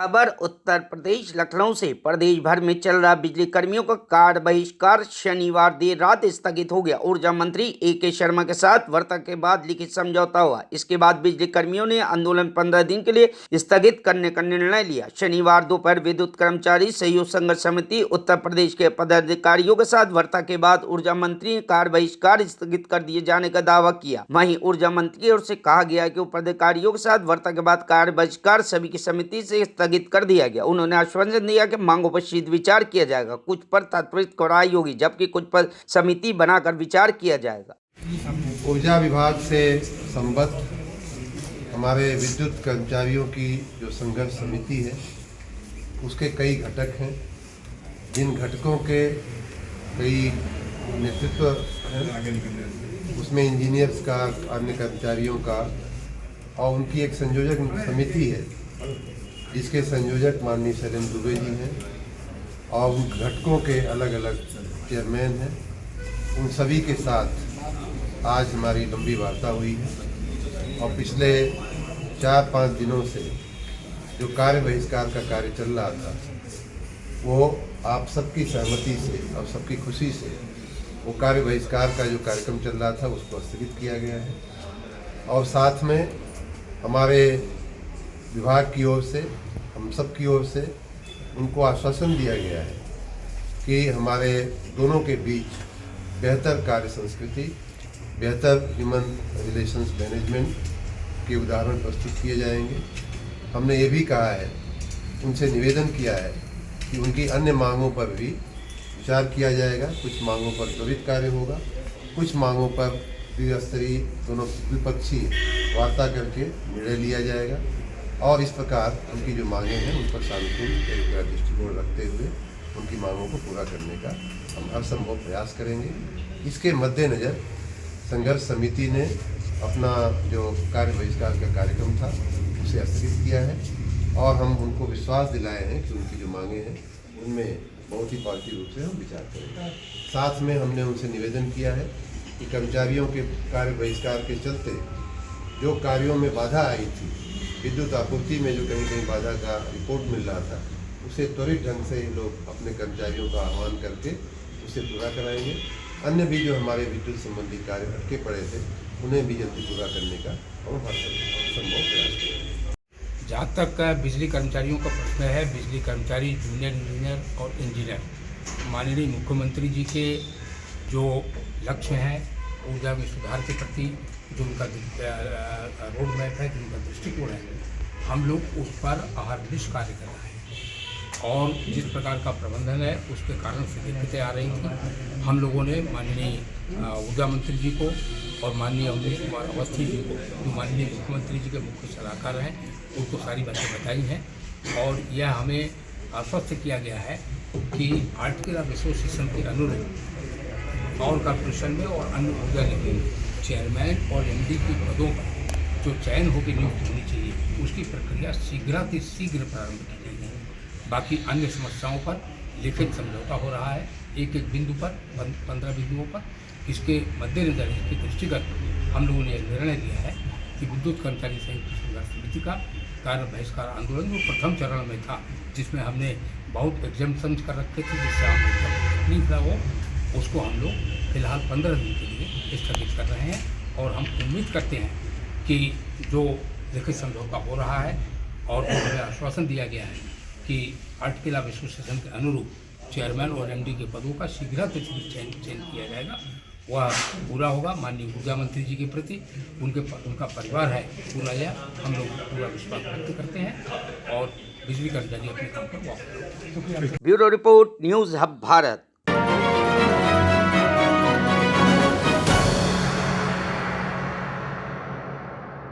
खबर उत्तर प्रदेश लखनऊ से। प्रदेश भर में चल रहा बिजली कर्मियों का कार्य बहिष्कार शनिवार देर रात स्थगित हो गया। ऊर्जा मंत्री ए.के. शर्मा के साथ वार्ता के बाद लिखित समझौता हुआ। इसके बाद बिजली कर्मियों ने आंदोलन 15 दिन के लिए स्थगित करने का निर्णय लिया। शनिवार दोपहर विद्युत कर्मचारी सहयोग संघर्ष समिति उत्तर प्रदेश के पदाधिकारियों के साथ वार्ता के बाद ऊर्जा मंत्री ने कार्य बहिष्कार स्थगित कर दिए जाने का दावा किया। वहीं ऊर्जा मंत्री की ओर से कहा गया कि पदाधिकारियों के साथ वार्ता के बाद कार्य बहिष्कार सभी की समिति से स्थगित कर दिया गया। उन्होंने आश्वासन दिया कि मांगों पर शीघ्र विचार किया जाएगा, कुछ पर त्वरित कार्रवाई होगी जबकि कुछ पर समिति बनाकर विचार किया जाएगा। ऊर्जा विभाग से संबद्ध हमारे विद्युत कर्मचारियों की जो संघर्ष समिति है उसके कई घटक हैं, जिन घटकों के कई नेतृत्व हैं, उसमें इंजीनियर्स का, अन्य कर्मचारियों का और उनकी एक संयोजक समिति है जिसके संयोजक माननीय शैलेंद्र दुबे जी हैं और उन घटकों के अलग अलग चेयरमैन हैं। उन सभी के साथ आज हमारी लंबी वार्ता हुई है और पिछले 4-5 दिनों से जो कार्य बहिष्कार का कार्य चल रहा था वो आप सबकी सहमति से और सबकी खुशी से वो कार्य बहिष्कार का जो कार्यक्रम चल रहा था उसको स्थगित किया गया है। और साथ में हमारे विभाग की ओर से, हम सब की ओर से उनको आश्वासन दिया गया है कि हमारे दोनों के बीच बेहतर कार्य संस्कृति, बेहतर ह्यूमन रिलेशंस मैनेजमेंट के उदाहरण प्रस्तुत किए जाएंगे। हमने ये भी कहा है, उनसे निवेदन किया है कि उनकी अन्य मांगों पर भी विचार किया जाएगा। कुछ मांगों पर त्वरित कार्य होगा, कुछ मांगों पर द्विस्तरीय दोनों द्विपक्षीय वार्ता करके निर्णय लिया जाएगा और इस प्रकार उनकी जो मांगें हैं उन पर शांतिपूर्ण एक दृष्टिकोण रखते हुए उनकी मांगों को पूरा करने का हम हर संभव प्रयास करेंगे। इसके मद्देनज़र संघर्ष समिति ने अपना जो कार्य बहिष्कार का कार्यक्रम था उसे स्थगित किया है और हम उनको विश्वास दिलाए हैं कि उनकी जो मांगें हैं उनमें बहुत ही पॉजिटिव रूप से हम विचार करेंगे। साथ में हमने उनसे निवेदन किया है कि कर्मचारियों के कार्य बहिष्कार के चलते जो कार्यों में बाधा आई थी, विद्युत आपूर्ति में जो कहीं कहीं बाधा का रिपोर्ट मिल रहा था, उसे त्वरित ढंग से लोग अपने कर्मचारियों का आह्वान करके उसे पूरा कराएंगे। अन्य भी जो हमारे विद्युत संबंधी कार्य अटके पड़े थे उन्हें भी जल्दी पूरा करने का हम हर संभव प्रयास करेंगे। जहाँ तक बिजली कर्मचारियों का प्रश्न है, बिजली कर्मचारी, जूनियर इंजीनियर और इंजीनियर माननीय मुख्यमंत्री जी के जो लक्ष्य हैं ऊर्जा में सुधार के प्रति, जो उनका रोड मैप है, जो उनका दृष्टिकोण है, हम लोग उस पर अहर्निश कार्य कर रहे हैं और जिस प्रकार का प्रबंधन है उसके कारण से दिक्कतें आ रही थी। हम लोगों ने माननीय ऊर्जा मंत्री जी को और माननीय अमरीश कुमार अवस्थी जी को, जो माननीय मुख्यमंत्री जी के मुख्य सलाहकार हैं, उनको सारी बातें बताई हैं और यह हमें आश्वस्त किया गया है कि आर्टिकल ऑफ एसोसिएशन के अनुरूप पावर कॉर्पोरेशन में और अन्य ऊर्जा निगम चेयरमैन और एमडी के पदों पर जो चयन होकर नियुक्त होनी चाहिए उसकी प्रक्रिया शीघ्र प्रारंभ की जाएगी। बाकी अन्य समस्याओं पर लिखित समझौता हो रहा है, एक एक बिंदु पर, 15 बिंदुओं पर। इसके मद्देनजर, इसके दृष्टिगत हम लोगों ने निर्णय लिया है कि विद्युत कर्मचारी संयुक्त संघर्ष समिति का कार्य बहिष्कार आंदोलन जो प्रथम चरण में था, जिसमें हमने बहुत एग्जम्पशन कर रखे थे, जिससे हम तकलीफ था वो, उसको हम लोग फिलहाल 15 दिन के लिए स्थगित कर रहे हैं और हम उम्मीद करते हैं कि जो लिखित समझौता हो रहा है और हमें आश्वासन दिया गया है कि आर्टिकल ऑफ एसोसिएशन के अनुरूप चेयरमैन और एमडी के पदों का शीघ्र चयन किया जाएगा, वह पूरा होगा। माननीय ऊर्जा मंत्री जी के प्रति उनका परिवार है पूरा, यह हम लोग पूरा विश्वास व्यक्त करते हैं और बिजली कर्मचारी अपने काम पर वापस। Bureau report, news hub Bharat.